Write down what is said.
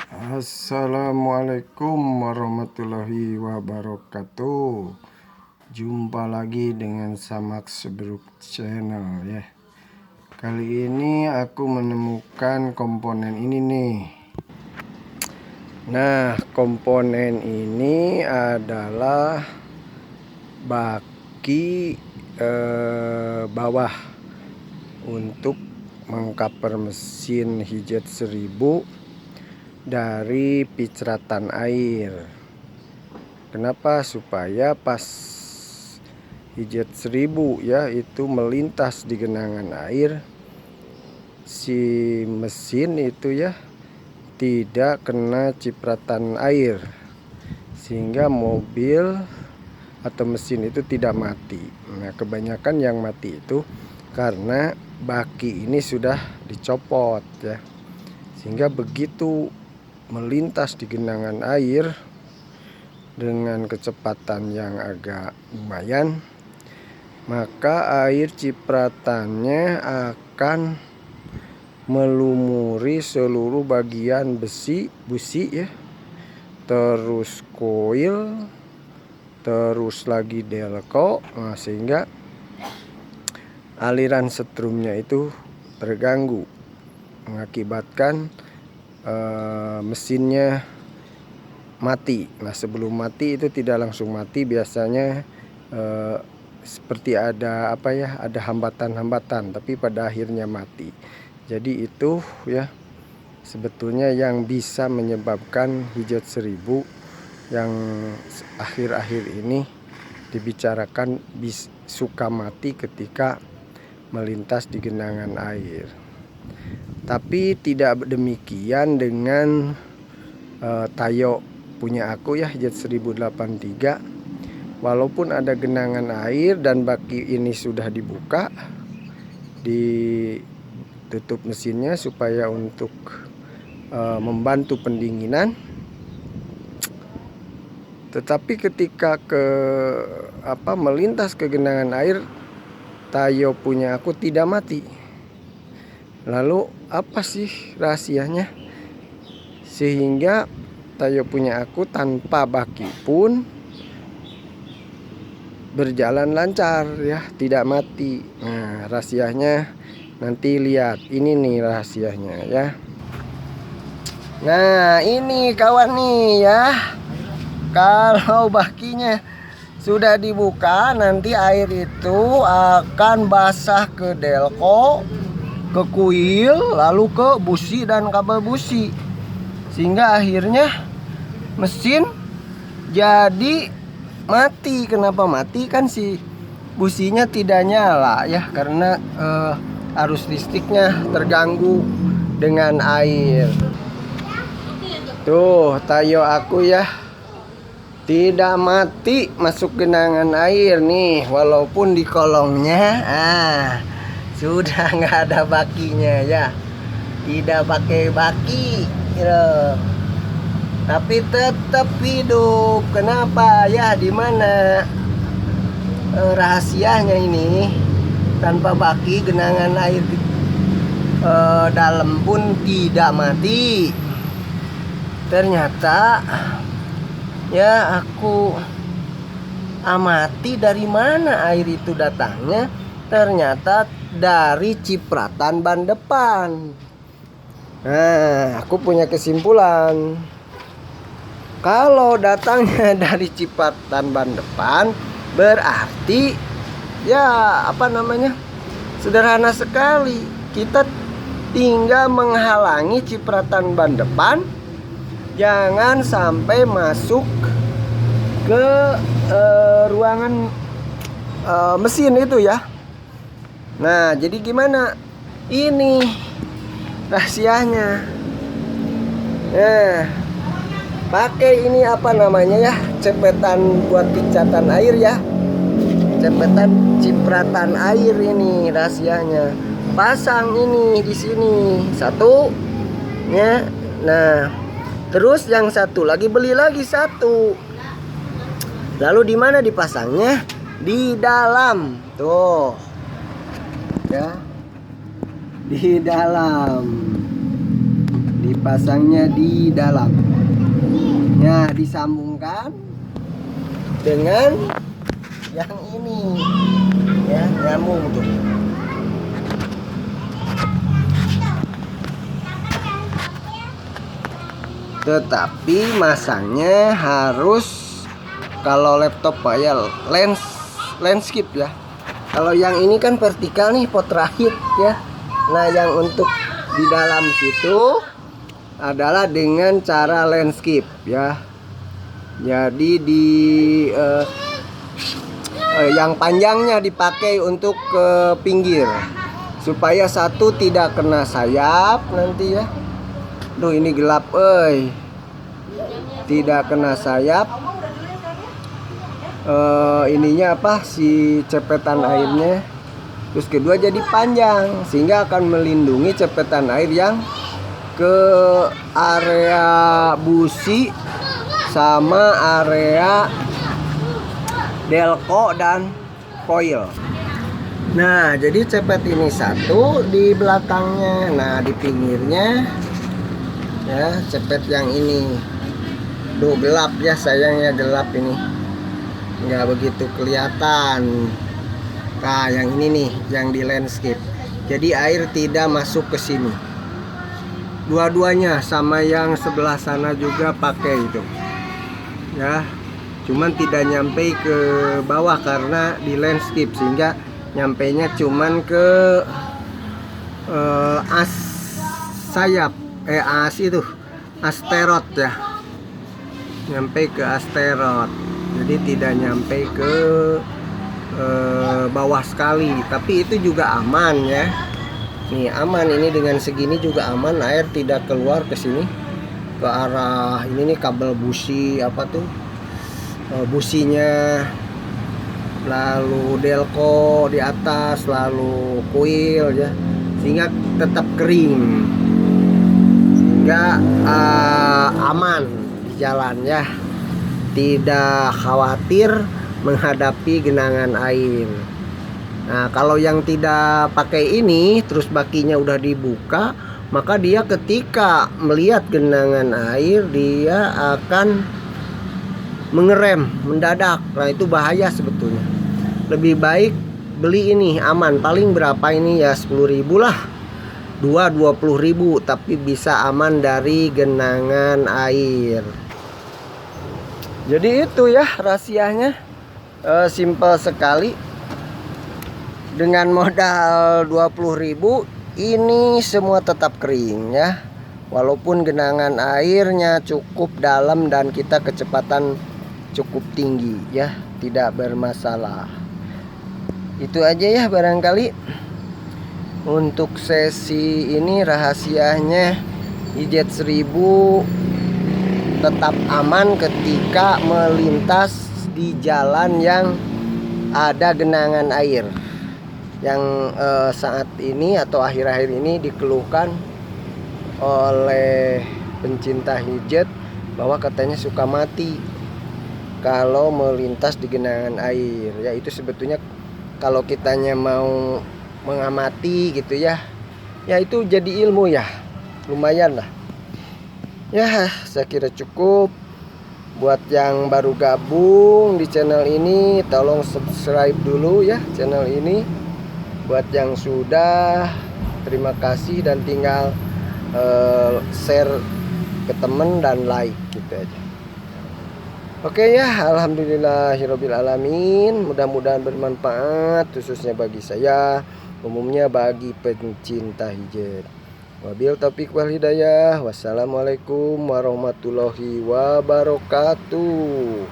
Assalamualaikum warahmatullahi wabarakatuh. Jumpa lagi dengan Samak Sebruk Channel ya. Kali ini aku menemukan komponen ini nih. Nah, komponen ini adalah baki bawah untuk mengcover mesin Hijet 1000 dari picratan air. Kenapa? Supaya pas Hijet 1000 ya itu melintas di genangan air, si mesin itu ya tidak kena cipratan air, sehingga mobil atau mesin itu tidak mati. Nah, kebanyakan yang mati itu karena baki ini sudah dicopot ya, sehingga begitu melintas di genangan air dengan kecepatan yang agak lumayan, maka air cipratannya akan melumuri seluruh bagian busi ya, terus koil, terus lagi delco. Nah, sehingga aliran setrumnya itu terganggu, mengakibatkan mesinnya mati. Nah, sebelum mati itu tidak langsung mati, biasanya seperti ada ada hambatan-hambatan, tapi pada akhirnya mati. Jadi itu ya sebetulnya yang bisa menyebabkan Hijet 1000 yang akhir-akhir ini dibicarakan suka mati ketika melintas di genangan air. Tapi tidak demikian dengan Tayo punya aku ya, Hijet 1083. Walaupun ada genangan air dan baki ini sudah dibuka, ditutup mesinnya supaya untuk membantu pendinginan, tetapi ketika melintas ke genangan air, Tayo punya aku tidak mati. Lalu apa sih rahasianya sehingga Tayo punya aku tanpa baki pun berjalan lancar ya, tidak mati? Nah, rahasianya nanti lihat, ini nih rahasianya ya. Nah, ini kawan nih ya, kalau bakinya sudah dibuka, nanti air itu akan basah ke delco, ke kuil, lalu ke busi dan kabel busi, sehingga akhirnya mesin jadi mati. Kenapa mati? Kan si businya tidak nyala ya, karena arus listriknya terganggu dengan air. Tuh, Tayo aku ya tidak mati masuk genangan air nih, walaupun di kolongnya sudah nggak ada bakinya ya, tidak pakai baki gitu, tapi tetap hidup. Kenapa ya? Di mana rahasianya ini? Tanpa baki genangan air dalam pun tidak mati. Ternyata ya aku amati dari mana air itu datangnya. Ternyata dari cipratan ban depan. Nah, aku punya kesimpulan, kalau datangnya dari cipratan ban depan, berarti ya sederhana sekali. Kita tinggal menghalangi cipratan ban depan jangan sampai masuk ke ruangan mesin itu ya. Nah, jadi gimana? Ini rahasianya. Pakai ini ya, cepetan buat picatan air ya, cepetan cipratan air. Ini rahasianya. Pasang ini di sini satu ya. Nah, terus yang satu lagi beli lagi satu. Lalu di mana dipasangnya? Di dalam tuh ya, di dalam dipasangnya di dalam. Nah, disambungkan dengan yang ini ya, nyambung tuh. Tetapi masangnya harus, kalau laptop ya landscape ya. Kalau yang ini kan vertikal nih, Portrait ya. Nah, yang untuk di dalam situ adalah dengan cara landscape ya. Jadi yang panjangnya dipakai untuk ke pinggir supaya satu tidak kena sayap nanti ya. Duh, ini gelap tidak kena sayap. Ininya apa, si cepetan airnya. Terus kedua jadi panjang sehingga akan melindungi cepetan air yang ke area busi sama area delco dan coil. Nah, jadi cepet ini satu di belakangnya. Nah, di pinggirnya ya cepet yang ini. Duh, gelap ya, sayangnya gelap ini, nggak begitu kelihatan. Nah, yang ini nih yang di landscape, jadi air tidak masuk ke sini. Dua-duanya sama yang sebelah sana juga pakai itu ya, cuman tidak nyampe ke bawah karena di landscape, sehingga nyampainya cuman ke as sayap as itu asterot ya, nyampe ke asterot, jadi tidak nyampe ke bawah sekali. Tapi itu juga aman ya, nih aman, ini dengan segini juga aman, air tidak keluar ke sini ke arah ini nih, kabel busi apa tuh, businya, lalu delco di atas, lalu coil ya, sehingga tetap kering, sehingga aman di jalan ya, tidak khawatir menghadapi genangan air. Nah, kalau yang tidak pakai ini terus bakinya udah dibuka, maka dia ketika melihat genangan air dia akan mengerem mendadak. Nah, itu bahaya sebetulnya. Lebih baik beli ini, aman. Paling berapa ini ya, 10.000 lah, 20.000, tapi bisa aman dari genangan air. Jadi itu ya rahasianya, simple sekali. Dengan modal 20.000 ini semua tetap kering ya, walaupun genangan airnya cukup dalam dan kita kecepatan cukup tinggi ya, tidak bermasalah. Itu aja ya barangkali untuk sesi ini, rahasianya IZ 1000 tetap aman ketika melintas di jalan yang ada genangan air, yang saat ini atau akhir-akhir ini dikeluhkan oleh pencinta hijat bahwa katanya suka mati kalau melintas di genangan air ya. Itu sebetulnya kalau kitanya mau mengamati gitu ya, ya itu jadi ilmu ya, lumayan lah ya. Saya kira cukup. Buat yang baru gabung di channel ini, tolong subscribe dulu ya channel ini. Buat yang sudah, terima kasih, dan tinggal share ke temen dan like gitu aja. Oke ya, alhamdulillahirabbil alamin. Mudah-mudahan bermanfaat, khususnya bagi saya, umumnya bagi pencinta hijab. Wabil taufiq wal hidayah. Wassalamualaikum warahmatullahi wabarakatuh.